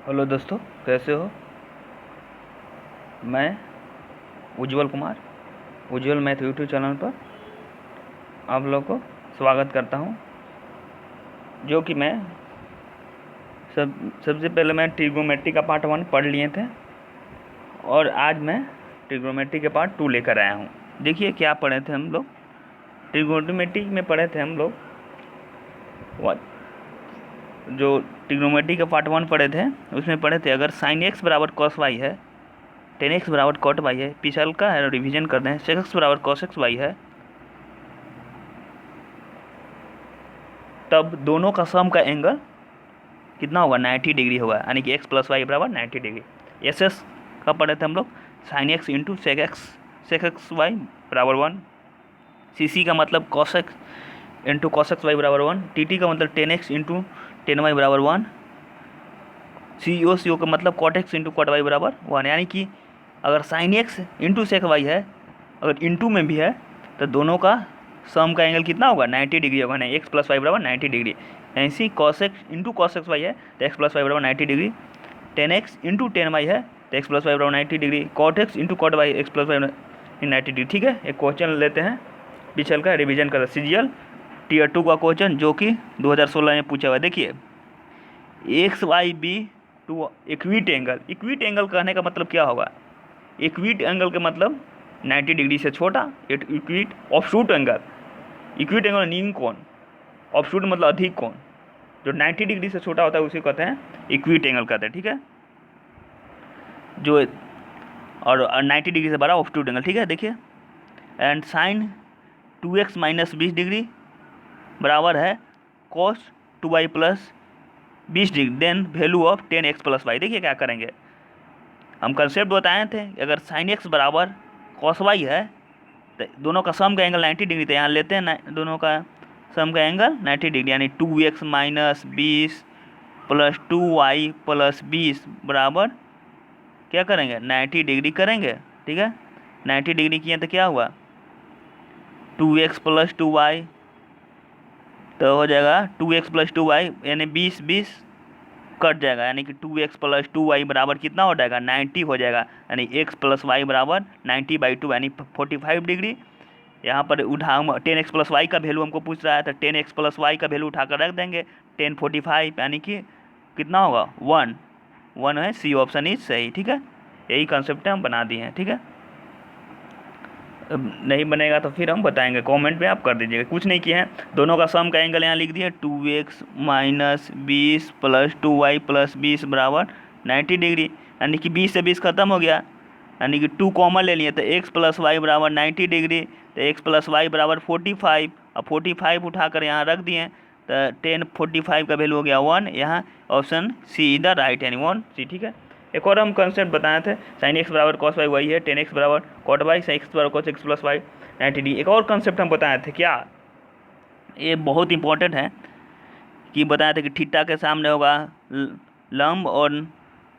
Hello दोस्तों, कैसे हो। मैं उज्जवल कुमार उज्जवल मैथ यूट्यूब चैनल पर आप लोग को स्वागत करता हूं। जो कि मैं सबसे पहले मैं ट्रिग्नोमेट्री का पार्ट 1 पढ़ लिए थे और आज मैं ट्रिग्नोमेट्री के पार्ट 2 लेकर आया हूं। देखिए क्या पढ़े थे हम लोग। ट्रिग्नोमेट्री में पढ़े थे हम लोग जो ट्रिग्नोमेट्री का पार्ट 1 पढ़े थे, उसमें पढ़े थे अगर साइन एक्स बराबर कॉस वाई है, टेन एक्स बराबर कॉट वाई है, पिछल का है रिवीजन कर रहे हैं, सेक एक्स बराबर कॉस एक्स वाई है, तब दोनों का सम का एंगल कितना होगा, 90 डिग्री होगा, यानी कि एक्स प्लस वाई बराबर 90 डिग्री। एस एस का पढ़े थे हम लोग sine x into sec x y बराबर 1, सी सी का मतलब cos x into cos x y बराबर 1, टी टी का मतलब tan x into tan y बराबर 1, सी ओ का मतलब cot x into cot y बराबर 1। यानी कि अगर sine x into sec y है, अगर इंटू में भी है, तो दोनों का सम का एंगल कितना होगा, 90 डिग्री होगा। नहीं, एक्स प्लस वाई बराबर 90 डिग्री। ऐसी cos x into cos x y है तो एक्स प्लस वाई बराबर 90 degree, tan x into tan y है तो एक्स प्लस वाई बराबर 90 degree, cot x into cot y x plus y 90 degree. ठीक है, एक क्वेश्चन लेते हैं पिछल का, रिविजन का सीजीएल टीयर 2 का क्वेश्चन जो कि 2016 में पूछा हुआ है। देखिए X Y be two acute angle कहने का मतलब क्या होगा, इक्विट एंगल का मतलब 90 डिग्री से छोटा, इक्विट ऑफशूट एंगल, इक्विट एंगल नीम कोण, ऑफशूट मतलब अधिक कोण, जो 90 डिग्री से छोटा होता है उसे कहते हैं इक्विट एंगल कहते हैं। ठीक है, जो और 90 डिग्री से बड़ा ऑफशूट एंगल। ठीक है, देखिए and sign 2x minus 20 degree बराबर है cos 2y plus 20 degree, then value of 10x plus y. देखिए क्या करेंगे, हम कंसेप्ट बताए थे, अगर साइन एक्स बराबर कॉस वाई है तो दोनों का सम का एंगल 90 डिग्री, तो यहाँ लेते हैं दोनों का सम का एंगल 90 डिग्री, यानी 2x minus 20 plus 2y plus 20 बराबर क्या करेंगे, 90 डिग्री करेंगे। ठीक है, 90 डिग्री किए तो क्या हुआ, 2x प्लस 2y, तो हो जाएगा 2x प्लस 2y, यानी 20 कट जाएगा, यानी कि 2x प्लस 2y बराबर कितना हो जाएगा, 90 हो जाएगा, यानी x प्लस वाई बराबर 90/2 यानी 45 डिग्री। यहाँ पर उठा 10x प्लस वाई का वैल्यू हमको पूछ रहा है, तो 10x प्लस वाई का वैल्यू उठाकर रख देंगे, 1045 यानी कि कितना होगा, 1 है, सी ऑप्शन इज सही। ठीक है, यही कंसेप्ट हम बना दिए हैं। ठीक है, नहीं बनेगा तो फिर हम बताएंगे, कमेंट में आप कर दीजिएगा, कुछ नहीं किए हैं। दोनों का सम का एंगल यहाँ लिख दिया, 2x minus 20 plus 2y plus 20 बराबर 90 डिग्री, यानी कि 20 से 20 खत्म हो गया, यानी कि 2 कॉमन ले लिए, तो x प्लस वाई बराबर 90 डिग्री, तो x प्लस वाई बराबर 45, अब 45 उठाकर यहाँ रख दिए, तो 1045 का वैल्यू हो गया 1, यहाँ option C is the right, यानी 1 सी। ठीक है, एक और हम कंसेप्ट बताए थे, साइन एक्स बराबर कॉस वाई वही है, 10x बराबर कॉट वाई, साइन एक्स बराबर cos x plus y 90 degree. एक और कंसेप्ट हम बताए थे, क्या ये बहुत इंपॉर्टेंट है, कि बताए थे कि थीटा के सामने होगा लंब और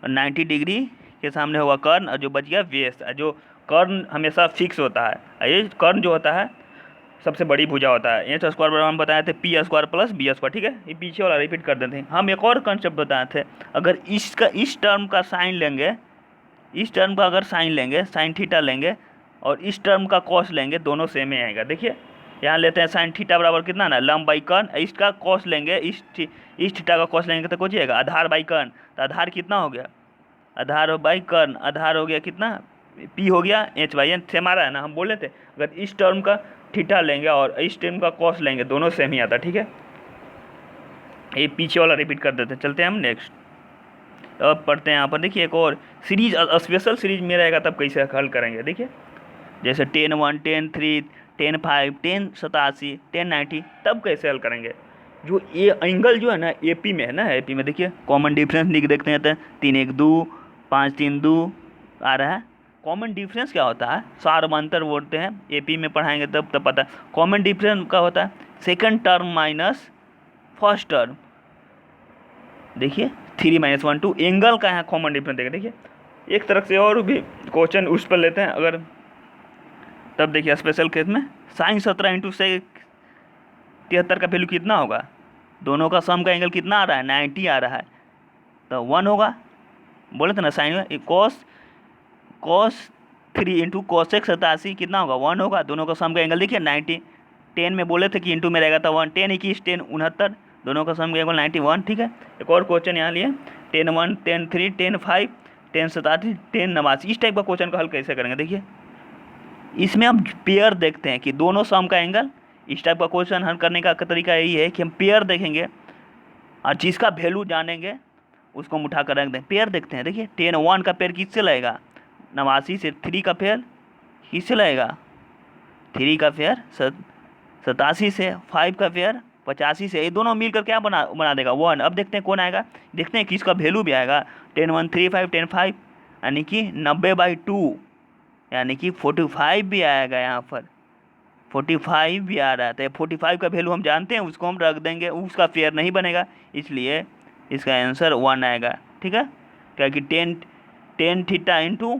90 डिग्री के सामने होगा कर्ण, और जो बच गया बेस, जो कर्ण हमेशा फिक्स होता है, ये कर्ण जो होता है सबसे बड़ी भुजा होता है। एच स्क्वायर बराबर हम बताए थे p square plus b square. ठीक है, ये पीछे वाला रिपीट कर देते हैं। हम एक और कंसेप्ट बताए थे, अगर इस टर्म का साइन लेंगे, इस टर्म का अगर साइन लेंगे, साइन थीटा लेंगे, और इस टर्म का कॉस लेंगे, दोनों सेम ही आएगा। देखिए यहाँ लेते हैं साइन थीटा बराबर कितना ना, लंब बाई कर्ण, इसका कॉस लेंगे, इस थीटा का कॉस लेंगे तो कुछ आएगा आधार बाई कर्ण, तो आधार कितना हो गया, आधार बाई कर्ण, आधार हो गया कितना, पी हो गया एच बाई एन, सेम आ रहा है ना। हम बोले थे अगर इस टर्म का थीटा लेंगे और इस टर्म का कॉस लेंगे, दोनों सेम ही आता। ठीक है, ये पीछे वाला रिपीट कर देते हैं। चलते हैं हम नेक्स्ट, अब पढ़ते हैं यहाँ पर। देखिए एक और सीरीज, स्पेशल सीरीज में रहेगा, तब कैसे हल करेंगे। देखिए जैसे 10 1 10 3 10 5 10 87 10 90, तब कैसे हल करेंगे। जो ये एंगल जो है ना एपी में है ना, एपी में देखिए कॉमन डिफरेंस लिख देखते हैं, 3 1 2 5 3 2 आ रहा है। कॉमन डिफरेंस क्या होता है, सार्वंतर बोलते हैं, एपी में पढ़ाएंगे तब पता है। कॉमन डिफरेंस क्या होता है, second term minus first term. देखिए 3 - 1 2 एंगल का यहाँ कॉमन डिफरेंस देखें। देखिए एक तरफ से और भी क्वेश्चन उस पर लेते हैं अगर, तब देखिए स्पेशल केस में साइन 17 इंटू से 73 का वैल्यू कितना होगा, दोनों का सम का एंगल कितना आ रहा है, 90 आ रहा है, तो 1 होगा। बोले थे ना sine cos 3 into cos x 87 कितना होगा 1 होगा। दोनों का सम का एंगल देखिए 90। 10 में बोले थे कि इंटू में रहेगा तो 1, 10 21 10 69, दोनों का सम का एंगल 91। ठीक है, एक और क्वेश्चन यहाँ लिए 10 1 10 3 10 5 10 87 10 89। इस टाइप का क्वेश्चन का हल कैसे करेंगे देखिए, इसमें हम पेयर देखते हैं कि दोनों सम का एंगल। इस टाइप का क्वेश्चन हल करने का तरीका यही है कि हम पेयर देखेंगे और जिसका वैल्यू जानेंगे उसको हम उठा कर रख दें। पेयर देखते हैं, देखिए 10 1 का पेयर किससे लगेगा 89 से, 3 का पेयर किससे लगेगा 3 का पेयर 87 से, 5 का पेयर 85 से, ये दोनों मिलकर क्या बना देगा 1। अब देखते हैं कौन आएगा, देखते हैं किसका वैल्यू भी आएगा 10 1 3 5 10 5 यानी कि 90/2 यानी कि 45 भी आएगा। यहाँ पर 45 भी आ रहा है, तो 45 का वैल्यू हम जानते हैं, उसको हम रख देंगे, उसका पेयर नहीं बनेगा, इसलिए इसका आंसर 1 आएगा। ठीक है, क्या कि tan theta into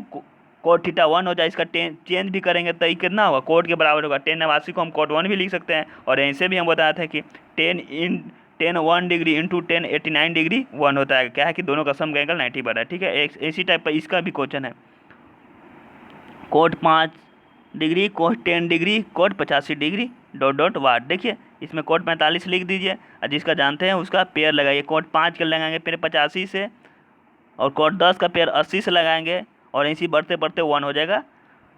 cot theta 1 हो जाए, इसका चेंज भी करेंगे तो ये कितना होगा कोट के बराबर होगा। 10 89 को हम कोट 1 भी लिख सकते हैं, और ऐसे भी हम बताया था कि 10 1 डिग्री इंटू 10 89 डिग्री 1 होता है। क्या है कि दोनों का सम का एंगल 90 बन रहा है। ठीक है, एक इसी टाइप का इसका भी क्वेश्चन है, cot 5 degree cot 10 degree cot 85 degree dot dot what. देखिए इसमें कोट 45 लिख दीजिए, और जिसका जानते हैं उसका पेयर लगाइए। कोट 5 का लगाएंगे पेयर 85 से, और कोट 10 का पेयर 80 से लगाएंगे, और ऐसी बढ़ते बढ़ते 1 हो जाएगा।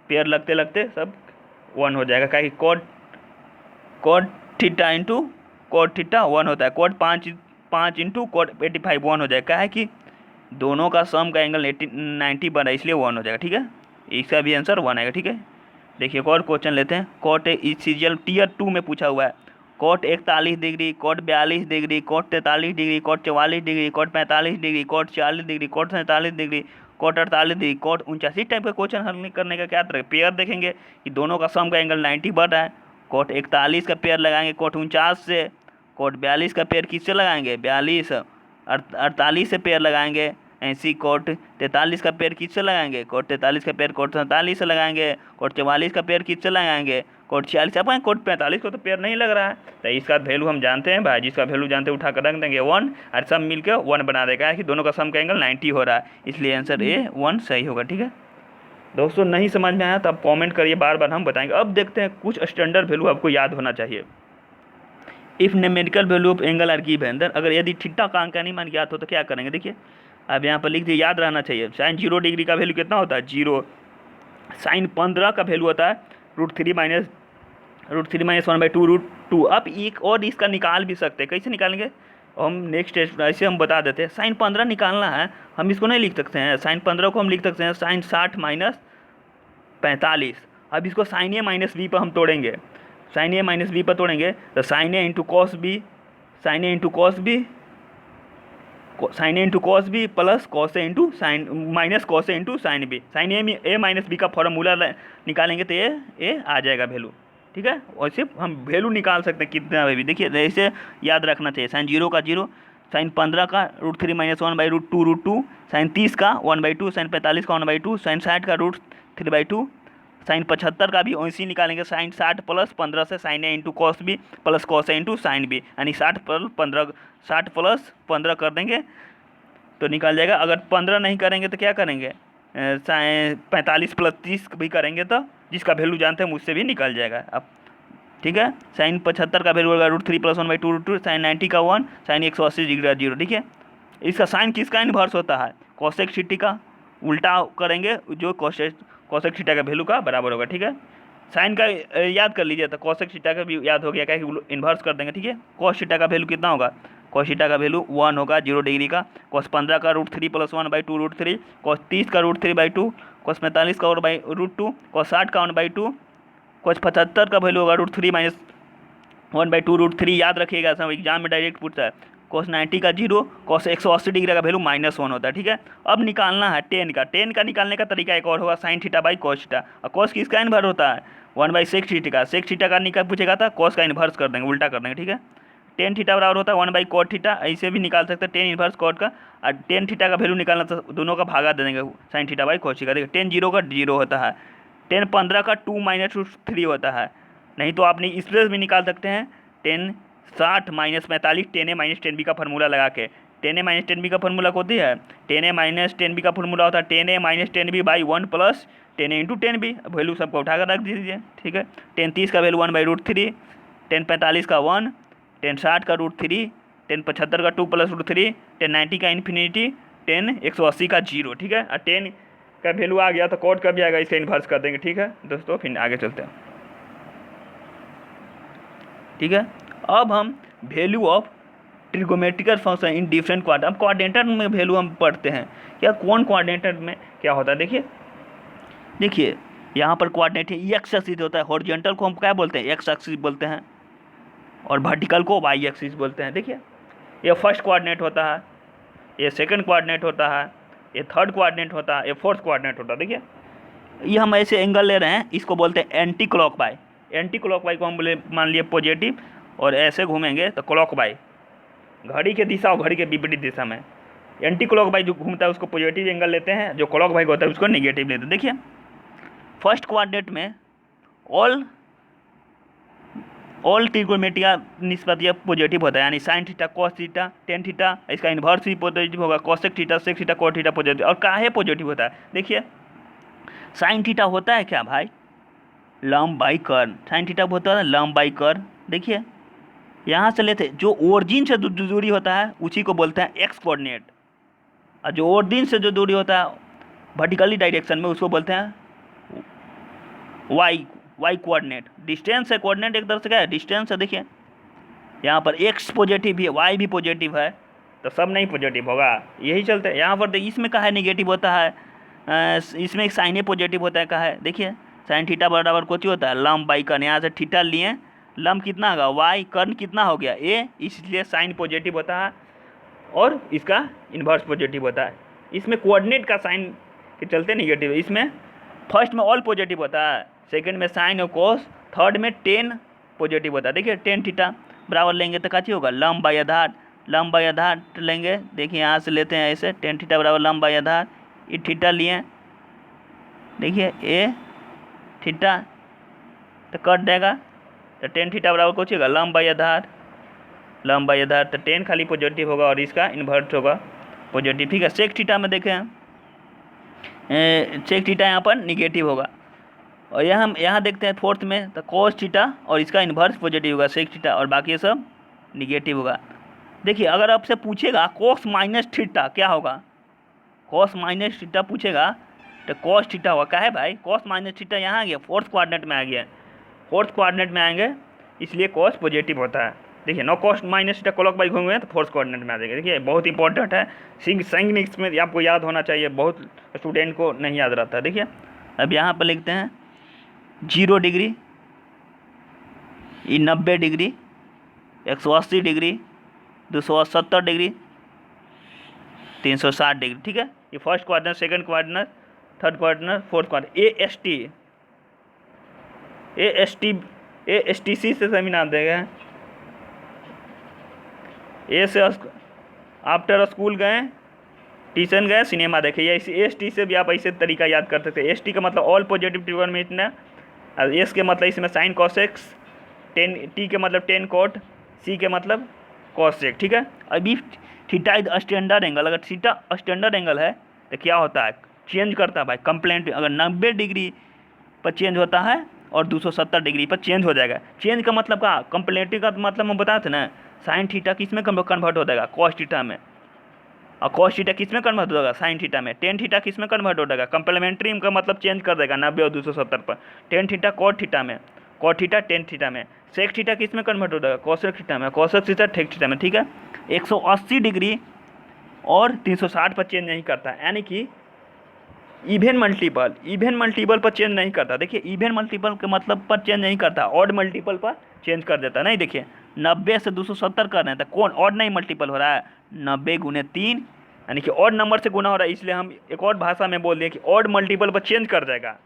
पेयर लगते लगते सब 1 हो जाएगा, क्या कि cot theta into cot theta 1 होता है। कोट 5 इंटू कोट 85 1 हो जाएगा। क्या है कि दोनों का सम का एंगल 90 बना है, इसलिए 1 हो जाएगा। ठीक है, इसका भी आंसर 1 आएगा। ठीक है, देखिए एक और क्वेश्चन लेते हैं। कोट सीजीएल टीयर 2 में पूछा हुआ है, cot 41 degree cot 42 degree cot 43 degree cot 44 degree cot 45 degree cot 40 degree cot 47 degree cot 48 degree cot 49। Type का क्वेश्चन हल करने का क्या तरह पेयर देखेंगे कि दोनों का सम का एंगल 90 बढ़ रहा है। कोट 41 का पेयर लगाएंगे कोट 49 से, कोट 42 का पेयर किससे लगाएंगे 42 48 से पेयर लगाएंगे। ऐसी कोट 43 का पेयर किससे लगाएंगे कोट 43 का पेयर कोट 47 से लगाएंगे। कोट 44 का पेयर किससे लगाएंगे कोट 46। अब कोट 45 को तो पेयर नहीं लग रहा है, तो इसका वैल्यू हम जानते हैं भाई, जिसका वैल्यू जानते हैं उठा कर रख देंगे 1, और सब मिलकर 1 बना देगा, है कि दोनों का सम का एंगल 90 हो रहा है, इसलिए आंसर ए 1 सही होगा। ठीक है दोस्तों, नहीं समझ में आया तो आप कॉमेंट करिए, बार बार हम बताएंगे। अब देखते हैं कुछ स्टैंडर्ड वैल्यू आपको याद होना चाहिए। If numerical value of angle are given, then अगर यदि थीटा का अंक नहीं मान ज्ञात हो तो क्या करेंगे। देखिए अब यहाँ पर लिख दिए, याद रहना चाहिए। साइन 0 डिग्री का वैल्यू कितना होता है 0। साइन 15 का वैल्यू होता है √3 माइनस √3 - 1/2 √2। अब एक और इसका निकाल भी सकते हैं, कैसे निकालेंगे हम नेक्स्ट ऐसे हम बता देते हैं। साइन 15 निकालना है, हम इसको नहीं लिख सकते हैं, साइन 15 को हम लिख सकते हैं साइन 60 - 45। अब इसको साइन ए माइनस बी पर हम तोड़ेंगे, साइन ए माइनस बी पर तोड़ेंगे तो sine A into cos B, sine A into cos B, sine A into cos B plus cos A into sine minus cos A into sine B. Sine A minus B का formula निकालेंगे तो ये आ जाएगा value. ठीक है, वैसे हम value निकाल सकते हैं कितना भी। देखिए ऐसे याद रखना चाहिए, साइन 0 का 0, साइन 15 का √3 - 1/√2 √2, साइन 30 का 1/2, साइन 45 का 1/2, साइन 60 का √3/2, साइन 75 का भी वैसे ही निकालेंगे, साइन 60 प्लस 15 से sine A into cos B plus cos A into sine B, यानी 60 प्लस 15 कर देंगे तो निकल जाएगा। अगर 15 नहीं करेंगे तो क्या करेंगे, 45 + 30 भी करेंगे तो जिसका वैल्यू जानते हैं मुझसे भी निकल जाएगा। अब ठीक है, साइन 75 का वैल्यू होगा √3 + 1/2 √2, साइन 90 का 1, साइन 180 डिग्री का 0। ठीक है, इसका साइन किसका इन्वर्स होता है कोसेक थीटा का, उल्टा करेंगे जो कोसेक थीटा का वैल्यू का बराबर होगा। ठीक है, साइन का याद कर लीजिए तो कोसेक थीटा का भी याद हो गया, क्या कि इन्वर्स कर देंगे। ठीक है, कोस थीटा का वैल्यू कितना होगा, कोस थीटा का वैल्यू 1 होगा 0 डिग्री का। कोस 15 का √3 + 1/2 √3, कोस 30 का √3/2, कोस 45 का √2, कोस 60 का 1/2, कोस 75 का वैल्यू होगा √3 - 1/2 √3। याद रखिएगा, सब एग्जाम में डायरेक्ट पूछता है। कोस 90 का 0, कोस 180 डिग्री का वैल्यू -1 होता है। ठीक है, अब निकालना है टेन का निकालने का तरीका एक और होगा, sine theta by cos theta. और कोस किसका इन्वर्स होता है 1/sec थीटा का, सेक थीटा का निकाल पूछेगा था, कोस का इन्वर्स कर देंगे, उल्टा कर देंगे। ठीक है, टेन थीटा बराबर होता है 1/cot थीटा, ऐसे भी निकाल सकते हैं टेन इन्वर्स कॉट का। और टेन थीटा का वैल्यू निकालना तो दोनों का भागा दे देंगे, sine theta by cos theta. देखिए 10 0 का 0 होता है, 10 15 का 2 - √3 होता है। नहीं तो आपने इसलिए भी निकाल सकते हैं 10 60 - 45 10a - 10b का फार्मूला लगा के 10a-10b का फॉर्मूला होती है, 10a-10b का फॉर्मूला होता है 10a-10b/1 plus 10a × 10b। Value सबको उठाकर रख दीजिए, ठीक है। 1030 का वैल्यू 1/√3, 1045 का 1, 1060 का √3, 1075 का 2 + √3, 1090 का इन्फिनिटी, 180 का 0, ठीक है। और 10 का वैल्यू आ गया तो कॉट का भी आएगा, इसका इन्वर्स कर देंगे, ठीक है दोस्तों। फिर आगे चलते हैं, ठीक है। अब हम value of trigonometrical function in different quadrant, अब क्वाड्रेंटर में वैल्यू हम पढ़ते हैं क्या, कौन क्वाड्रेंटर में क्या होता है। देखिए यहाँ पर क्वाड्रेंट एक्स एक्सिस होता है, हॉरिजॉन्टल को हम क्या बोलते हैं, एक्स एक्सिस बोलते हैं, और वर्टिकल को वाई एक्सिस बोलते हैं। देखिए ये फर्स्ट क्वाड्रेंट होता है, ये सेकंड क्वाड्रेंट होता है, ये थर्ड क्वाड्रेंट होता है, ये फोर्थ क्वाड्रेंट होता है। देखिए ये हम ऐसे एंगल ले रहे हैं, इसको बोलते हैं एंटी क्लॉकवाइज। एंटी क्लॉकवाइज को हम बोले मान लिए पॉजिटिव, और ऐसे घूमेंगे तो क्लॉकवाइज, घड़ी के दिशा और घड़ी के विपरीत दिशा में। एंटी क्लॉकवाइज जो घूमता है उसको पॉजिटिव एंगल लेते हैं, जो क्लॉकवाइज होता है उसको नेगेटिव लेते हैं। देखिए फर्स्ट क्वाड्रेंट में ऑल ट्रिगोनोमेट्रिक निस्बत यह पॉजिटिव होता है, यानी sine theta, cos theta, tan theta, इसका इन्वर्स भी पॉजिटिव होगा, cosec theta, sec theta, cot theta positive. और काहे पॉजिटिव होता है, देखिए साइन थीटा होता है क्या भाई, लंब बाई कर्व। साइन थीटा होता है लंब बाई कर्व। देखिए यहाँ से लेते जो ओरिजिन से जो दूरी होता है उसी को बोलते हैं एक्स कोऑर्डिनेट, और जो ओरिजिन से जो दूरी होता है वर्टिकली डायरेक्शन में उसको बोलते हैं वाई कोऑर्डिनेट। डिस्टेंस है, कोऑर्डिनेट एक तरह से क्या है, डिस्टेंस है। देखिए यहाँ पर एक्स पॉजिटिव भी है, वाई भी पॉजिटिव है, तो सब नहीं पॉजिटिव होगा, यही चलते हैं। यहाँ पर इसमें कहा है नेगेटिव होता है, इसमें एक साइन पॉजिटिव होता है, कहा है। देखिए साइन थीटा बराबर कुछ होता है लंब बाई कर्न, यहाँ से थीटा लिए, लंब कितना होगा वाई, कर्न कितना हो गया ए, इसलिए साइन पॉजिटिव होता है और इसका इन्वर्स पॉजिटिव होता है। इसमें कोऑर्डिनेट का साइन के चलते नेगेटिव, इसमें फर्स्ट में ऑल पॉजिटिव होता है, सेकंड में साइन और कोस, थर्ड में टेन पॉजिटिव होता है। देखिए टेन थीटा बराबर लेंगे तो क्या होगा, लंब बाई आधार, लंब बाई आधार लेंगे। देखिए यहाँ से लेते हैं ऐसे, टेन थीटा बराबर लंब बाई आधार, ये थीटा लिए, देखिए ए थीटा तो कट जाएगा, तो टेन थीटा बराबर कुछ होगा लंब बाई आधार, लंब बाई आधार, तो टेन खाली पॉजिटिव होगा और इसका इन्वर्स होगा पॉजिटिव, ठीक है। सेक थीटा में देखें, सेक थीटा यहाँ पर निगेटिव होगा, और यहाँ देखते हैं फोर्थ में तो कोस थीटा और इसका इन्वर्स पॉजिटिव होगा सेक थीटा, और बाकी सब निगेटिव होगा। देखिए अगर आपसे पूछेगा कोस माइनस थीटा क्या होगा, कोस माइनस थीटा पूछेगा तो कोस थीटा होगा। क्या है भाई, कोस माइनस थीटा यहाँ आ गया, फोर्थ क्वाड्रेंट में आ गया, फोर्थ क्वाड्रेंट में आएंगे इसलिए कोस पॉजिटिव होता है। देखिए no cos minus theta clockwise घूमेंगे तो फोर्थ क्वाड्रेंट में आ जाएगा। देखिए बहुत इंपॉर्टेंट है, साइनिक्स में आपको याद होना चाहिए, बहुत स्टूडेंट को नहीं याद रहता है। देखिए अब यहाँ पर लिखते हैं 0 डिग्री, ये 90 डिग्री, 180 डिग्री, 270 डिग्री, 360 डिग्री, ठीक है। ये first quadrant, second quadrant, third quadrant, fourth quadrant. ASTC से सभी नाम देंगे। ए से आफ्टर स्कूल गए, ट्यूशन गए, सिनेमा देखे, या इसी AST से भी आप ऐसे तरीका याद कर सकते हैं। AST का मतलब ऑल पॉजिटिव ट्रिगोनोमेट्री, और एस के मतलब इसमें साइन कॉसेक्स, 10 के मतलब 10 कोट, सी के मतलब कॉसेक, ठीक है। अभी थीटा इज स्टैंडर्ड एंगल, अगर थीटा स्टैंडर्ड एंगल है तो क्या होता है, चेंज करता है भाई, कंप्लेंट अगर 90 डिग्री पर चेंज होता है और 270 डिग्री पर चेंज हो जाएगा। चेंज का मतलब क्या, कंप्लेंटिव का मतलब हम बताए थे ना, साइन थीटा किस में कन्वर्ट हो जाएगा, कॉस थीटा में, और कॉस थीटा किस में कन्वर्ट हो जाएगा, साइन थीटा में। टेन थीटा किस में कन्वर्ट हो जाएगा, कंप्लीमेंट्री का मतलब चेंज कर देगा 90 और 270 पर। टेन थीटा कॉट थीटा में, कॉट थीटा टेन थीटा में। सेक थीटा किस में कन्वर्ट हो जाएगा, कॉसेक थीटा में, कॉसेक थीटा टेक थीटा में, ठीक है। 180 डिग्री और 360 पर चेंज नहीं करता, यानी कि इवन मल्टीपल पर चेंज नहीं करता। देखिए इवन मल्टीपल के मतलब पर चेंज नहीं करता, ऑड मल्टीपल पर चेंज कर देता। नहीं देखिए 90 से 270 कर रहे हैं तो कौन ऑड नहीं मल्टीपल हो रहा है, 90 × 3, यानी कि ऑड नंबर से गुना हो रहा है, इसलिए हम एक और भाषा में बोल दें कि ऑड मल्टीपल पर चेंज कर जाएगा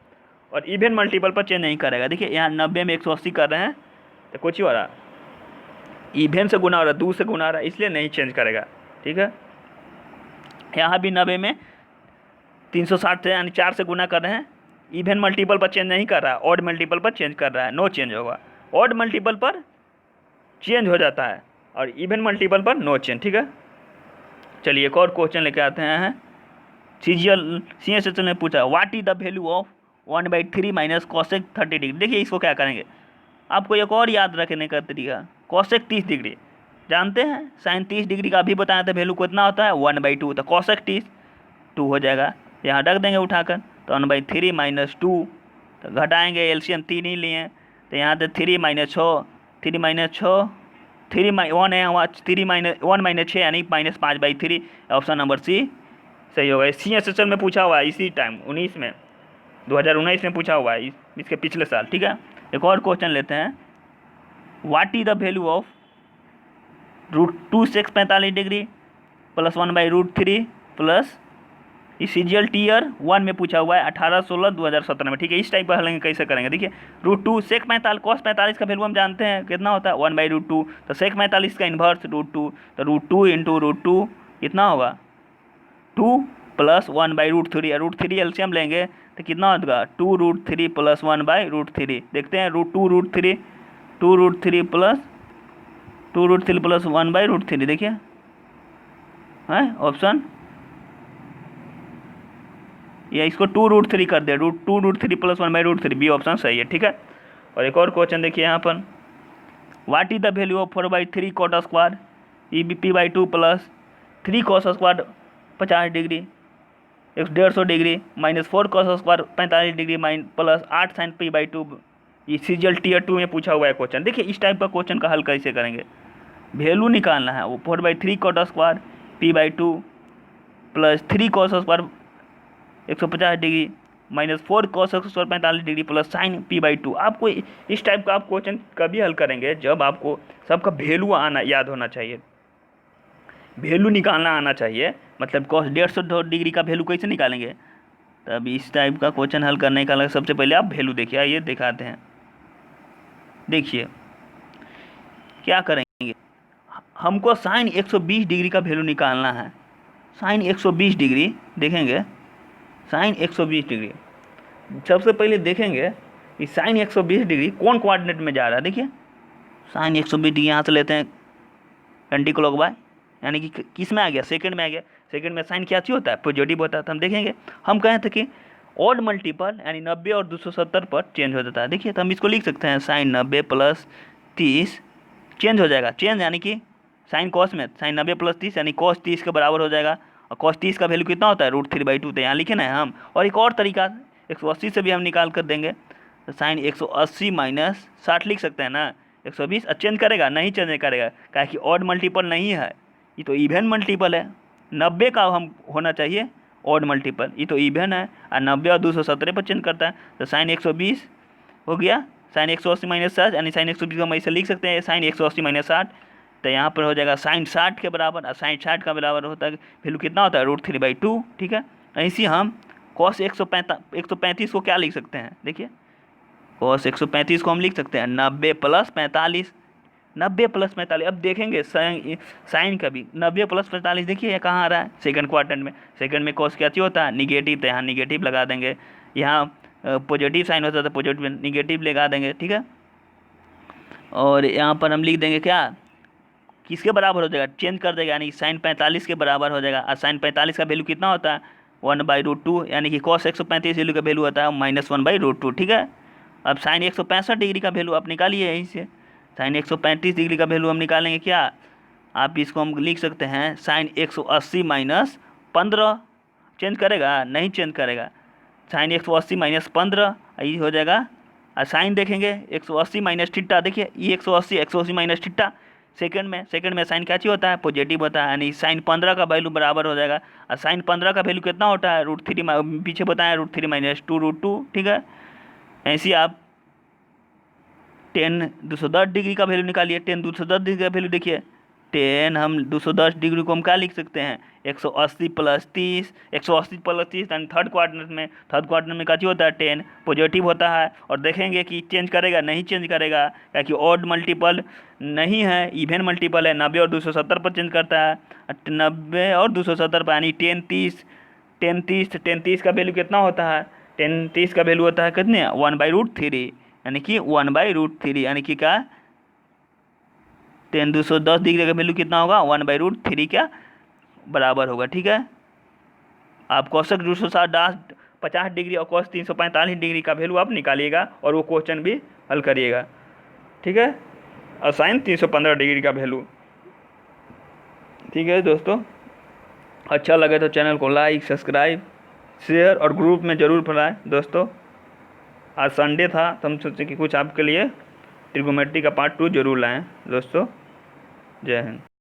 और इवन मल्टीपल पर चेंज नहीं करेगा। देखिए यहाँ 90 में 180 कर रहे हैं तो कुछ ही हो रहा है, इवन से गुना हो रहा है, 2 से गुना हो रहा है, इसलिए नहीं चेंज करेगा, ठीक है। यहाँ भी 90 में 360 से यानी 4 से गुना कर रहे हैं, इवन मल्टीपल पर चेंज नहीं कर रहा है, ऑड मल्टीपल पर चेंज कर रहा है, नो चेंज होगा। ऑड मल्टीपल पर चेंज हो जाता है और इवन मल्टीपल पर नो चेंज, ठीक है। चलिए एक और क्वेश्चन लेके आते हैं। CHSL ने पूछा what is the value of 1/3 minus cosec 30 degree. देखिए इसको क्या करेंगे, आपको एक और याद रखने का तरीका, कॉसेक 30 डिग्री जानते हैं, साइन 30 डिग्री का भी बताया था वैल्यू कितना होता है 1/2, तो कॉसेक 30 2 हो जाएगा, यहाँ रख देंगे उठाकर, तो 1/3 माइनस 2, तो घटाएंगे एलसीएम 3 ही लिए, तो यहाँ से 3 माइनस 6 3 माइनस 6 1 है वहाँ 3 माइनस 1 माइनस 6 यानी माइनस 5/3, ऑप्शन नंबर सी सही होगा। CHSL में पूछा हुआ है इसी टाइम 19 में 2019 में पूछा हुआ है, इसके पिछले साल, ठीक है। एक और क्वेश्चन लेते हैं, what is the value of √2 sec 45 degree plus 1/√3 plus CGL tier 1 में पूछा हुआ है 18/16/2017 में, ठीक है। इस टाइप का हल कैसे करेंगे, देखिए √2 sec 45 cos 45 का वैल्यू हम जानते हैं कितना होता है 1/√2, तो sec 45 का इन्वर्स √2, तो √2 इंटू √2 कितना होगा 2 प्लस 1/√3, √3 एलसीएम लेंगे तो कितना होगा 2√3 प्लस 1/√3, देखते हैं 2√3 प्लस 2√3 प्लस 1/√3, देखिए है ऑप्शन, या इसको 2√3 कर दे, 2√3 प्लस 1/√3, बी ऑप्शन सही है, ठीक है। और एक और क्वेश्चन देखिए यहाँ पर, what is the value of 4/3 cot square P/2 plus 3 cos square 50 degree 150 degree minus 4 cos square 45 degree plus 8 sin P/2, ये CGL टीयर 2 में पूछा हुआ है क्वेश्चन। देखिए इस टाइप का क्वेश्चन का हल कैसे करेंगे, वैल्यू निकालना है, वो 4/3 cot square P/2 plus 3 cos square 150 degree minus 4 cos square 45 degree plus sign P/2। आपको इस टाइप का आप क्वेश्चन कभी हल करेंगे जब आपको सबका वैल्यू आना याद होना चाहिए, वैल्यू निकालना आना चाहिए, मतलब cos 150 डिग्री का वैल्यू कैसे निकालेंगे, तब इस टाइप का क्वेश्चन हल करने का सबसे पहले आप वैल्यू देखिए, आइए दिखाते हैं। देखिए क्या करेंगे, हमको साइन 120 डिग्री का वैल्यू निकालना है, साइन 120 डिग्री देखेंगे, साइन 120 डिग्री सबसे पहले देखेंगे कि साइन 120 डिग्री कौन कोऑर्डिनेट में जा रहा है। देखिए साइन 120 डिग्री यहाँ से लेते हैं एंटी क्लॉकवाइज, यानी कि किस में आ गया, सेकंड में आ गया, सेकंड में साइन क्या चीज़ होता है पॉजिटिव होता है, तो हम देखेंगे, हम कहे थे कि ऑड मल्टीपल यानी 90 और 270 पर चेंज हो जाता है। देखिए तो हम इसको लिख सकते हैं साइन 90 प्लस 30 चेंज हो जाएगा, चेंज यानी कि साइन कॉस में साइन 90 प्लस 30 यानी कॉस 30 के बराबर हो जाएगा, और cos 30 का वैल्यू कितना होता है √3/2, तो यहाँ लिखे ना हम। और एक और तरीका 180 से भी हम निकाल कर देंगे, तो साइन 180 माइनस 60 लिख सकते हैं ना, 120 चेंज करेगा नहीं, चेंज करेगा, क्या कि ऑड मल्टीपल नहीं है, ये तो इवन मल्टीपल है, 90 का हम होना चाहिए ऑड मल्टीपल, ये तो इवन है, और 90 और 270 पर चेंज करता है, तो साइन 120 हो गया, साइन 180 माइनस 60 यानी साइन 120 को हम ऐसे लिख सकते हैं साइन 180 माइनस 60, तो यहाँ पर हो जाएगा साइन 60 के बराबर, और साइन 60 का बराबर होता है वैल्यू कितना होता है √3/2, ठीक है। ऐसे हम कॉस 135 को क्या लिख सकते हैं, देखिए कॉस 135 को हम लिख सकते हैं 90 प्लस 45, 90 प्लस 45, अब देखेंगे साइन का भी 90 प्लस 45, देखिए ये कहाँ आ रहा है सेकंड क्वाड्रेंट में, सेकंड में कॉस क्या चीज़ होता है निगेटिव, तो यहाँ निगेटिव लगा देंगे, यहाँ पॉजिटिव साइन होता है तो पॉजिटिव निगेटिव लगा देंगे, ठीक है। और यहाँ पर हम लिख देंगे क्या, किसके बराबर हो जाएगा, चेंज कर देगा, यानी साइन 45 के बराबर हो जाएगा, और साइन 45 का वैल्यू कितना होता है 1/√2, यानी कि कॉस 135 वैल्यू का वैल्यू होता है -1/√2, ठीक है। अब साइन 165 डिग्री का वैल्यू आप निकालिए, यहीं से साइन 135 डिग्री का वैल्यू हम निकालेंगे क्या, आप इसको हम लिख सकते हैं साइन 180 माइनस 15, चेंज करेगा नहीं, चेंज करेगा, साइन 180 माइनस 15 ये हो जाएगा, और साइन देखेंगे 180 माइनस थीटा, देखिए ये 180 माइनस थीटा, सेकंड में साइन क्या चीज़ होता है पॉजिटिव होता है, यानी साइन 15 का वैल्यू बराबर हो जाएगा, और साइन 15 का वैल्यू कितना होता है √3, पीछे बताया √3 माइनस 2√2, ठीक है। ऐसे ही आप 10 210 डिग्री का वैल्यू निकालिए, 10 210 डिग्री का वैल्यू देखिए, 10 हम 210 डिग्री को हम क्या लिख सकते हैं 180 प्लस 30, 180 प्लस 30 यानी थर्ड क्वाड्रेंट में क्या चीज़ होता है 10 पॉजिटिव होता है, और देखेंगे कि चेंज करेगा नहीं, चेंज करेगा, क्योंकि ऑड मल्टीपल नहीं है इवन मल्टीपल है, 90 और 270 पर चेंज करता है, 90 और 270 पर, यानी 10 30 का वैल्यू कितना होता है 10 30 का वैल्यू होता है कितने 1/√3, यानी कि 1/√3, यानी कि क्या 10 210 डिग्री का वैल्यू कितना होगा 1/√3 क्या बराबर होगा। ठीक है, आप कौशिक रुसोसार दास 50 डिग्री और कॉस 345 डिग्री का वैल्यू आप निकालिएगा और वो क्वेश्चन भी हल करिएगा। ठीक है, और साइन 315 डिग्री का वैल्यू। ठीक है दोस्तों, अच्छा लगे तो चैनल को लाइक, सब्सक्राइब, शेयर और ग्रुप में ज़रूर फैलाएं। दोस्तों आज संडे था तो हम सोचे कि कुछ आपके लिए ट्रिग्नोमेट्री का पार्ट 2 जरूर लाएं। दोस्तों जय हिंद।